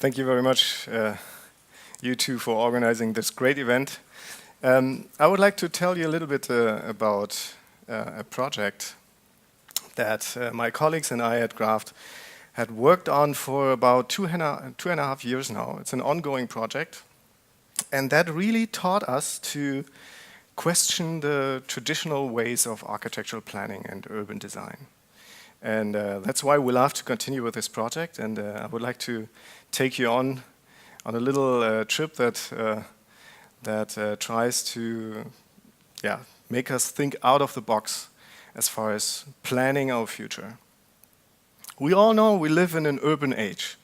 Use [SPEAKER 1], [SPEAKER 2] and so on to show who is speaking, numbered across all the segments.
[SPEAKER 1] Thank you very much, you two, for organizing this great event. I would like to tell you a little bit about a project that my colleagues and I at Graft had worked on for about two and a half years now. It's an ongoing project, and that really taught us to question the traditional ways of architectural planning and urban design. And that's why we love to continue with this project, and I would like to take you on a little trip that tries to make us think out of the box as far as planning our future. We all know we live in an urban age.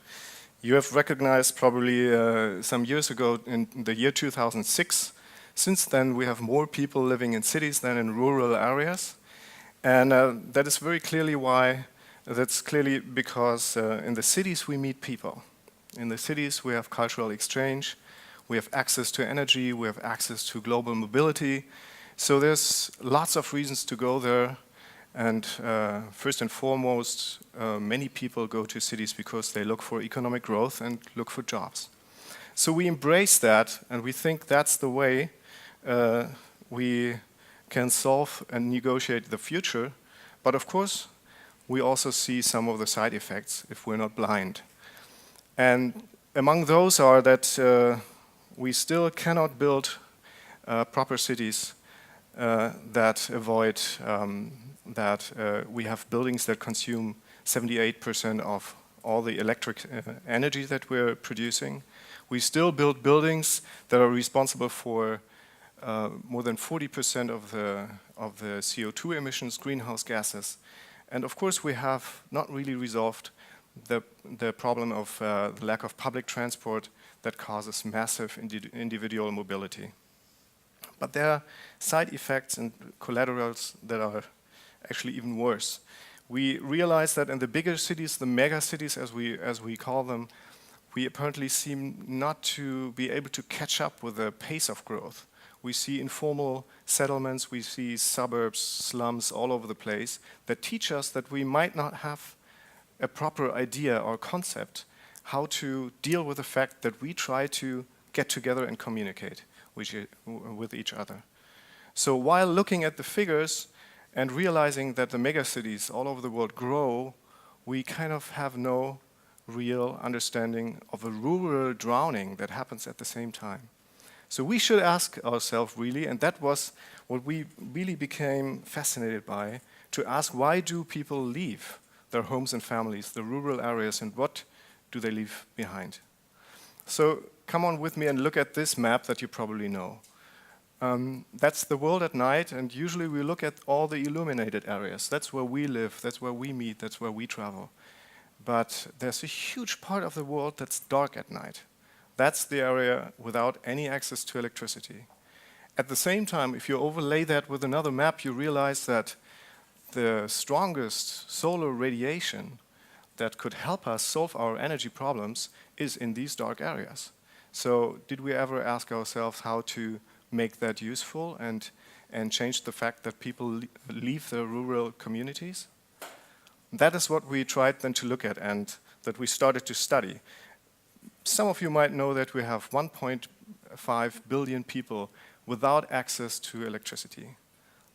[SPEAKER 1] You have recognized probably some years ago in the year 2006. Since then, we have more people living in cities than in rural areas. And that is very clearly why. That's clearly because in the cities we meet people. In the cities we have cultural exchange, we have access to energy, we have access to global mobility. So there's lots of reasons to go there. And first and foremost, many people go to cities because they look for economic growth and look for jobs. So we embrace that, and we think that's the way we can solve and negotiate the future. But of course, we also see some of the side effects if we're not blind. And among those are that we still cannot build proper cities that avoid that we have buildings that consume 78% of all the electric energy that we're producing. We still build buildings that are responsible for more than 40% of the CO2 emissions, greenhouse gases. And of course, we have not really resolved the problem of the lack of public transport that causes massive individual mobility. But there are side effects and collaterals that are actually even worse. We realize that in the bigger cities, the mega cities as we call them, we apparently seem not to be able to catch up with the pace of growth. We see informal settlements, we see suburbs, slums all over the place that teach us that we might not have a proper idea or concept how to deal with the fact that we try to get together and communicate with each other. So while looking at the figures and realizing that the megacities all over the world grow, we kind of have no real understanding of a rural drowning that happens at the same time. So we should ask ourselves really, and that was what we really became fascinated by, to ask why do people leave their homes and families, the rural areas, and what do they leave behind? So come on with me and look at this map that you probably know. That's the world at night, and usually we look at all the illuminated areas. That's where we live, that's where we meet, that's where we travel. But there's a huge part of the world that's dark at night. That's the area without any access to electricity. At the same time, if you overlay that with another map, you realize that the strongest solar radiation that could help us solve our energy problems is in these dark areas. So did we ever ask ourselves how to make that useful and change the fact that people leave their rural communities? That is what we tried then to look at and that we started to study. Some of you might know that we have 1.5 billion people without access to electricity.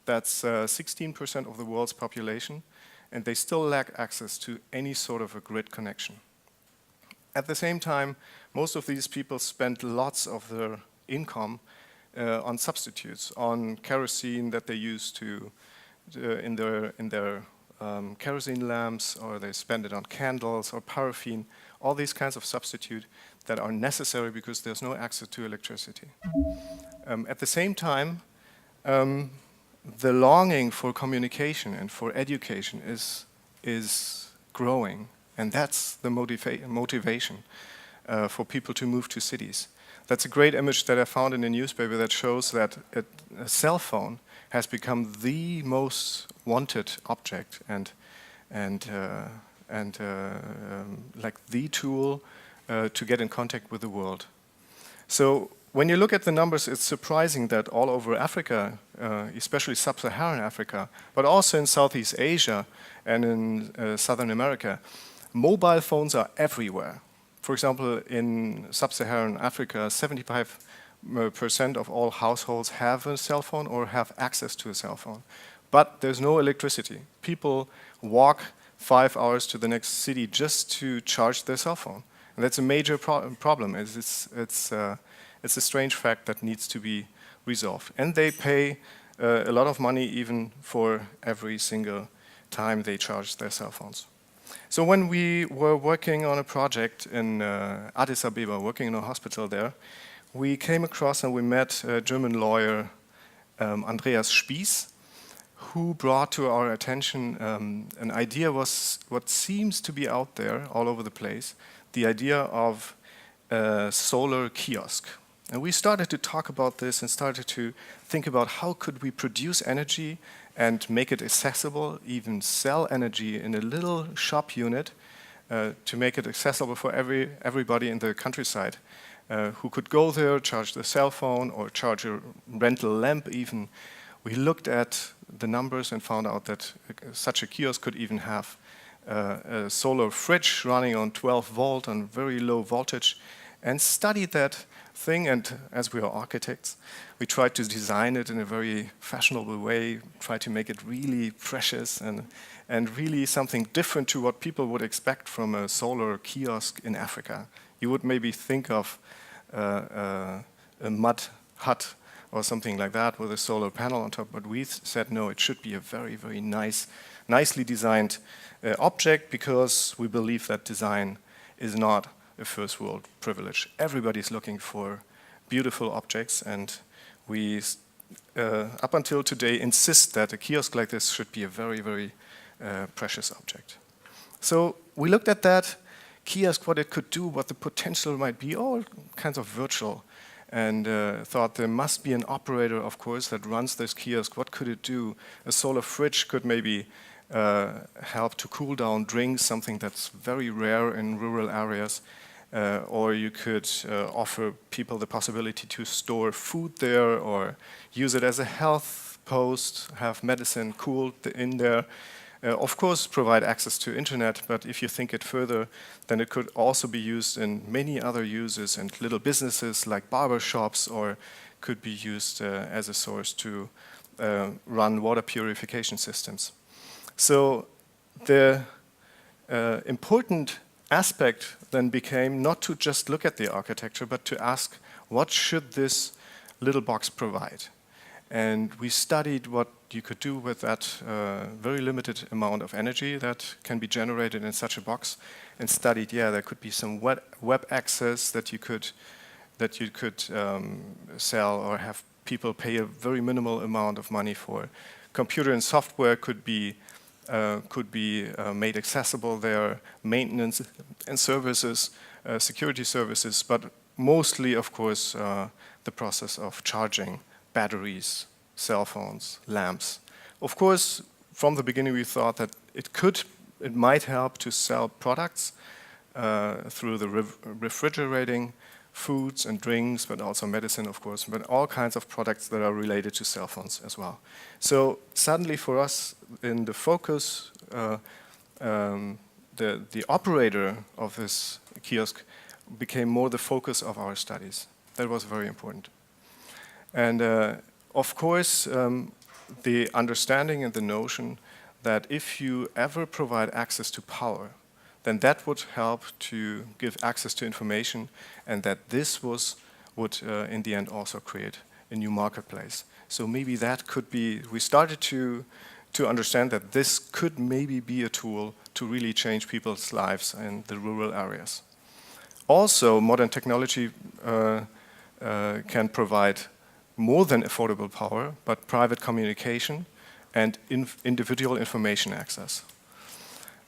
[SPEAKER 1] That's 16% of the world's population, and they still lack access to any sort of a grid connection. At the same time, most of these people spend lots of their income on substitutes, on kerosene that they use in their kerosene lamps, or they spend it on candles or paraffin, all these kinds of substitutes that are necessary because there's no access to electricity. At the same time, the longing for communication and for education is growing, and that's the motivation for people to move to cities. That's a great image that I found in a newspaper that shows that a cell phone has become the most wanted object and like the tool to get in contact with the world. So when you look at the numbers, it's surprising that all over Africa, especially sub-Saharan Africa, but also in Southeast Asia and in Southern America, mobile phones are everywhere. For example, in sub-Saharan Africa, 75% of all households have a cell phone or have access to a cell phone. But there's no electricity. People walk 5 hours to the next city just to charge their cell phone. And that's a major problem. It's a strange fact that needs to be resolved. And they pay a lot of money even for every single time they charge their cell phones. So when we were working on a project in Addis Ababa, working in a hospital there, we came across and we met a German lawyer, Andreas Spieß, who brought to our attention an idea was what seems to be out there all over the place, the idea of a solar kiosk. And we started to talk about this and started to think about how could we produce energy and make it accessible, even sell energy in a little shop unit to make it accessible for everybody in the countryside who could go there, charge their cell phone or charge a rental lamp even. We looked at the numbers and found out that such a kiosk could even have a solar fridge running on 12 volt and very low voltage, and studied that thing. And as we are architects, we tried to design it in a very fashionable way, try to make it really precious and really something different to what people would expect from a solar kiosk in Africa. You would maybe think of a mud hut or something like that with a solar panel on top, but we said no, it should be a very, very nicely designed object, because we believe that design is not a first world privilege. Everybody's looking for beautiful objects, and we, up until today, insist that a kiosk like this should be a very, very precious object. So we looked at that kiosk, what it could do, what the potential might be, all kinds of virtual, and thought there must be an operator, of course, that runs this kiosk. What could it do? A solar fridge could maybe help to cool down drinks, something that's very rare in rural areas. Or you could offer people the possibility to store food there, or use it as a health post, have medicine cooled in there. Of course, provide access to internet, but if you think it further, then it could also be used in many other uses and little businesses like barber shops, or could be used as a source to run water purification systems. So the important aspect then became not to just look at the architecture, but to ask, what should this little box provide? And we studied what you could do with that very limited amount of energy that can be generated in such a box, and studied, there could be some web access that you could sell or have people pay a very minimal amount of money for. Computer and software could be made accessible there, maintenance and services, security services, but mostly, of course, the process of charging batteries, cell phones, lamps. Of course, from the beginning we thought that it might help to sell products through the refrigerating foods and drinks, but also medicine, of course, but all kinds of products that are related to cell phones as well. So suddenly for us, in the focus, the operator of this kiosk became more the focus of our studies. That was very important. And of course, the understanding and the notion that if you ever provide access to power, then that would help to give access to information, and that this would in the end also create a new marketplace. So maybe that could be, we started to understand that this could maybe be a tool to really change people's lives in the rural areas. Also, modern technology can provide more than affordable power, but private communication and individual information access.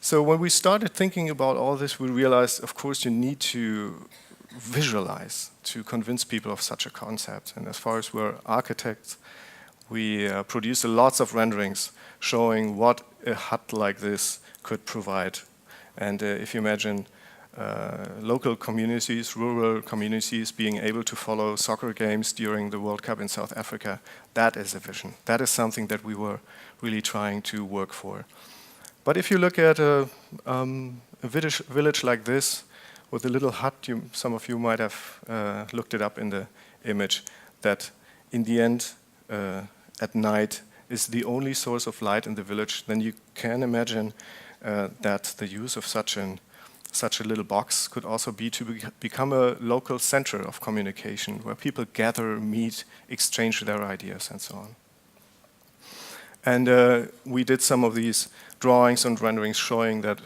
[SPEAKER 1] So when we started thinking about all this, we realized, of course, you need to visualize to convince people of such a concept. And as far as we're architects, we produce lots of renderings showing what a hut like this could provide. And if you imagine local communities, rural communities being able to follow soccer games during the World Cup in South Africa, that is a vision. That is something that we were really trying to work for. But if you look at a village like this, with a little hut. Some of you might have looked it up in the image, that in the end, at night, is the only source of light in the village. Then you can imagine that the use of such a little box could also be to become a local center of communication where people gather, meet, exchange their ideas, and so on. And we did some of these drawings and renderings showing that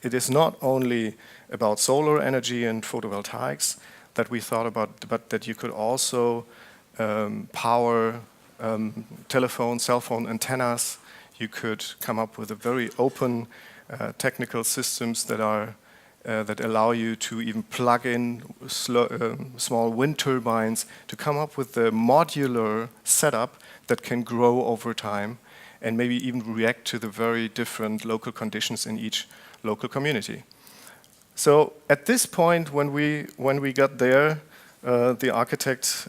[SPEAKER 1] it is not only about solar energy and photovoltaics that we thought about, but that you could also power telephone, cell phone antennas. You could come up with a very open technical systems that are that allow you to even plug in small wind turbines to come up with a modular setup that can grow over time and maybe even react to the very different local conditions in each local community. So at this point, when we got there, the architect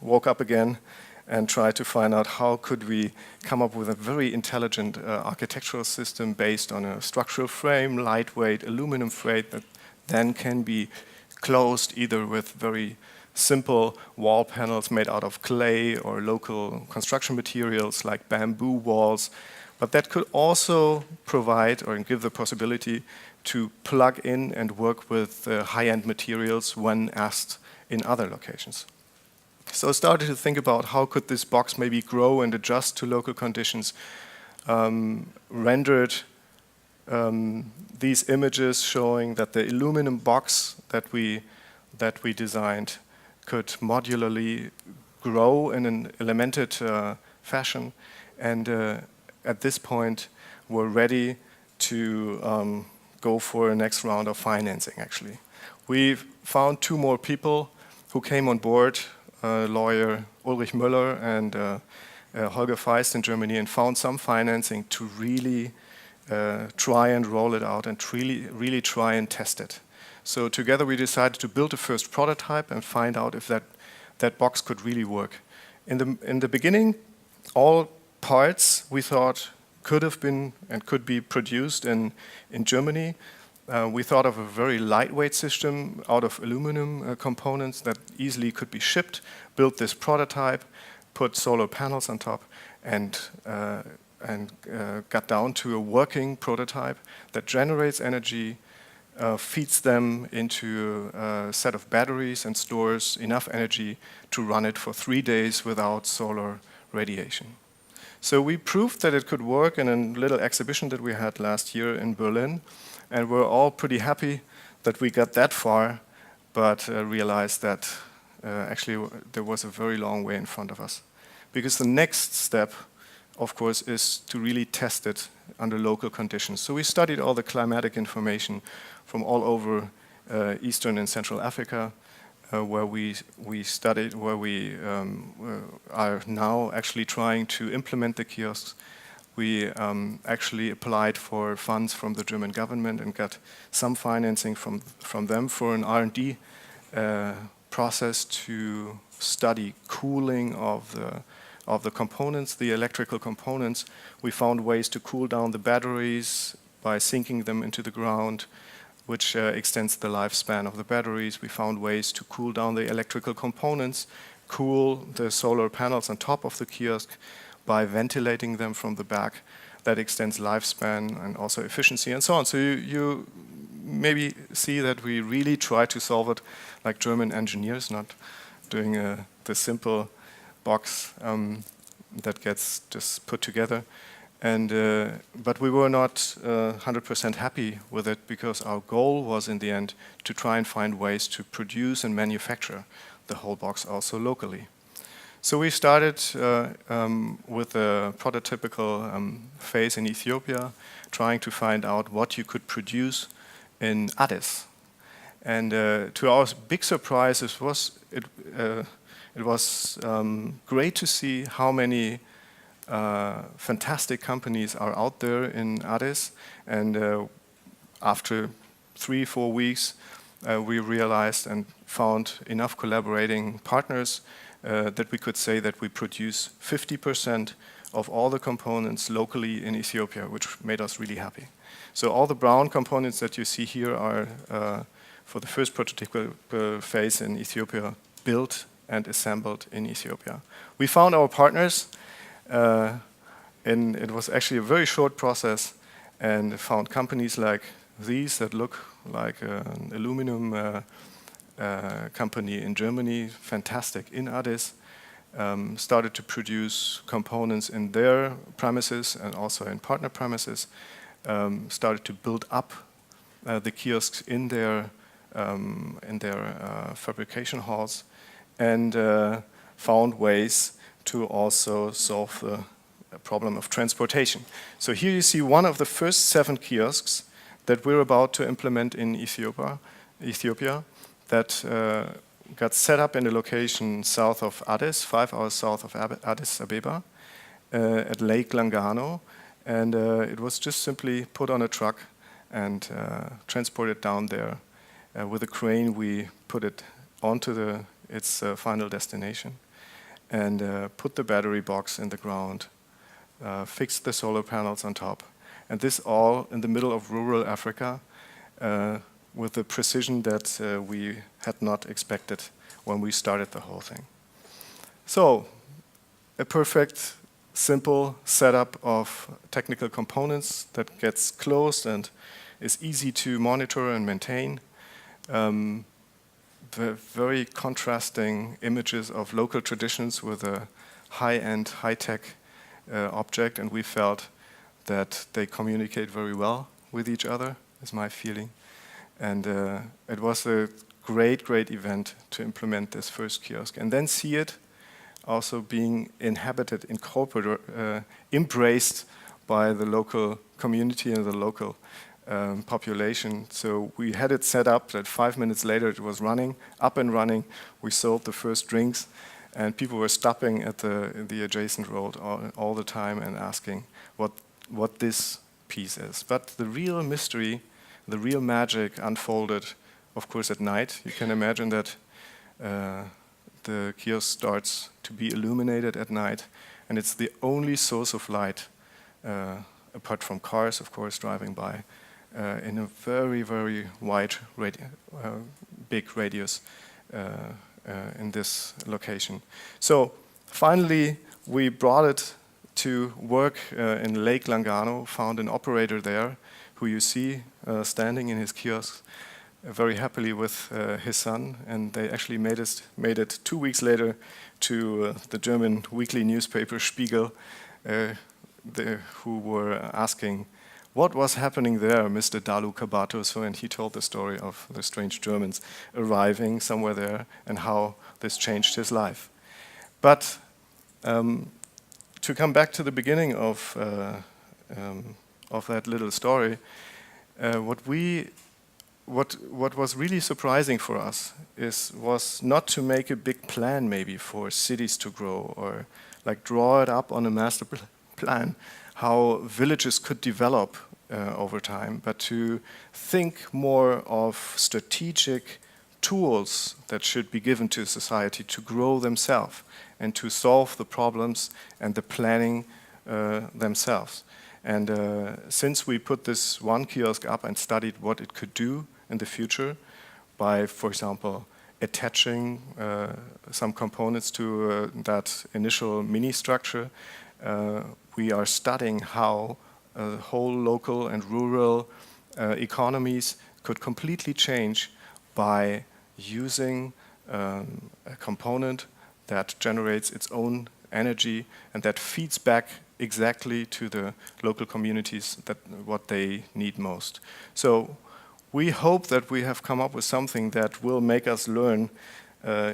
[SPEAKER 1] woke up again and tried to find out how could we come up with a very intelligent architectural system based on a structural frame, lightweight aluminum frame that then can be closed either with very simple wall panels made out of clay or local construction materials like bamboo walls, but that could also provide or give the possibility to plug in and work with high-end materials when asked in other locations. So I started to think about how could this box maybe grow and adjust to local conditions, rendered these images showing that the aluminum box that we designed could modularly grow in an elemented fashion, and at this point we're ready to go for a next round of financing. Actually, we found 2 more people who came on board. Lawyer Ulrich Müller and Holger Feist in Germany, and found some financing to really try and roll it out and really try and test it. So together we decided to build a first prototype and find out if that box could really work. In the beginning, all parts we thought could have been and could be produced in Germany. We thought of a very lightweight system out of aluminum components that easily could be shipped, built this prototype, put solar panels on top, and got down to a working prototype that generates energy, feeds them into a set of batteries and stores enough energy to run it for 3 days without solar radiation. So we proved that it could work in a little exhibition that we had last year in Berlin. And we're all pretty happy that we got that far, but realized that actually there was a very long way in front of us. Because the next step, of course, is to really test it under local conditions. So we studied all the climatic information from all over Eastern and Central Africa, where we are now actually trying to implement the kiosks. We actually applied for funds from the German government and got some financing from them for an R&D process to study cooling of the components, the electrical components. We found ways to cool down the batteries by sinking them into the ground, which extends the lifespan of the batteries. We found ways to cool down the electrical components, cool the solar panels on top of the kiosk, by ventilating them from the back. That extends lifespan and also efficiency and so on. So you maybe see that we really try to solve it like German engineers, not doing the simple box that gets just put together. And but we were not 100% happy with it, because our goal was in the end to try and find ways to produce and manufacture the whole box also locally. So we started with a prototypical phase in Ethiopia, trying to find out what you could produce in Addis. And to our big surprise, it was great to see how many fantastic companies are out there in Addis. And after 3-4 weeks, we realized and found enough collaborating partners that we could say that we produce 50% of all the components locally in Ethiopia, which made us really happy. So all the brown components that you see here are for the first prototypical phase in Ethiopia, built and assembled in Ethiopia. We found our partners, and it was actually a very short process, and found companies like these that look like an aluminum company in Germany, fantastic, in Addis, started to produce components in their premises and also in partner premises, started to build up the kiosks in their fabrication halls, and found ways to also solve the problem of transportation. So here you see one of the first 7 kiosks that we're about to implement in Ethiopia that got set up in a location south of Addis, 5 hours south of Addis Ababa, at Lake Langano, and it was just simply put on a truck and transported down there. With a crane, we put it onto its final destination, and put the battery box in the ground, fixed the solar panels on top, and this all in the middle of rural Africa, with the precision that we had not expected when we started the whole thing. So, a perfect, simple setup of technical components that gets closed and is easy to monitor and maintain. The very contrasting images of local traditions with a high-end, high-tech object, and we felt that they communicate very well with each other, is my feeling. And it was a great, great event to implement this first kiosk and then see it also being inhabited, incorporated, embraced by the local community and the local population. So we had it set up that 5 minutes later it was running, up and running. We sold the first drinks, and people were stopping at the adjacent road all the time and asking what this piece is. But the real mystery, the real magic unfolded, of course, at night. You can imagine that the kiosk starts to be illuminated at night, and it's the only source of light, apart from cars, of course, driving by, in a very, very wide, big radius in this location. So finally, we brought it to work in Lake Langano, found an operator there who you see standing in his kiosk very happily with his son, and they actually made it 2 weeks later to the German weekly newspaper Spiegel, who were asking, what was happening there, Mr. Dalu Kabato? So, and he told the story of the strange Germans arriving somewhere there and how this changed his life. But to come back to the beginning of that little story, what was really surprising for us was not to make a big plan maybe for cities to grow or like draw it up on a master plan how villages could develop over time, but to think more of strategic tools that should be given to society to grow themselves and to solve the problems and the planning themselves. And since we put this one kiosk up and studied what it could do in the future by, for example, attaching some components to that initial mini structure, we are studying how whole local and rural economies could completely change by using a component that generates its own energy and that feeds back exactly to the local communities that what they need most. So we hope that we have come up with something that will make us learn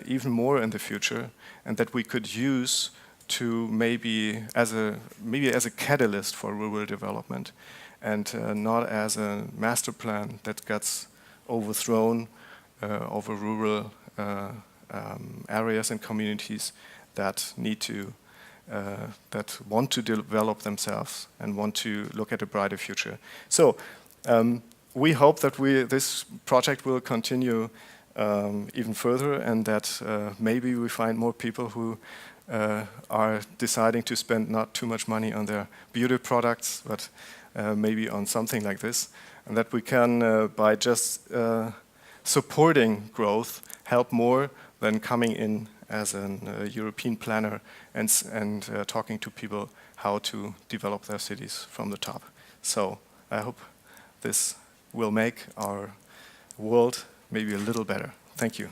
[SPEAKER 1] even more in the future, and that we could use to maybe as a catalyst for rural development, and not as a master plan that gets overthrown over rural areas and communities that need to that want to develop themselves and want to look at a brighter future. So we hope that this project will continue even further, and that maybe we find more people who are deciding to spend not too much money on their beauty products, but maybe on something like this, and that we can, by just supporting growth help more than coming in as a European planner and talking to people how to develop their cities from the top. So I hope this will make our world maybe a little better. Thank you.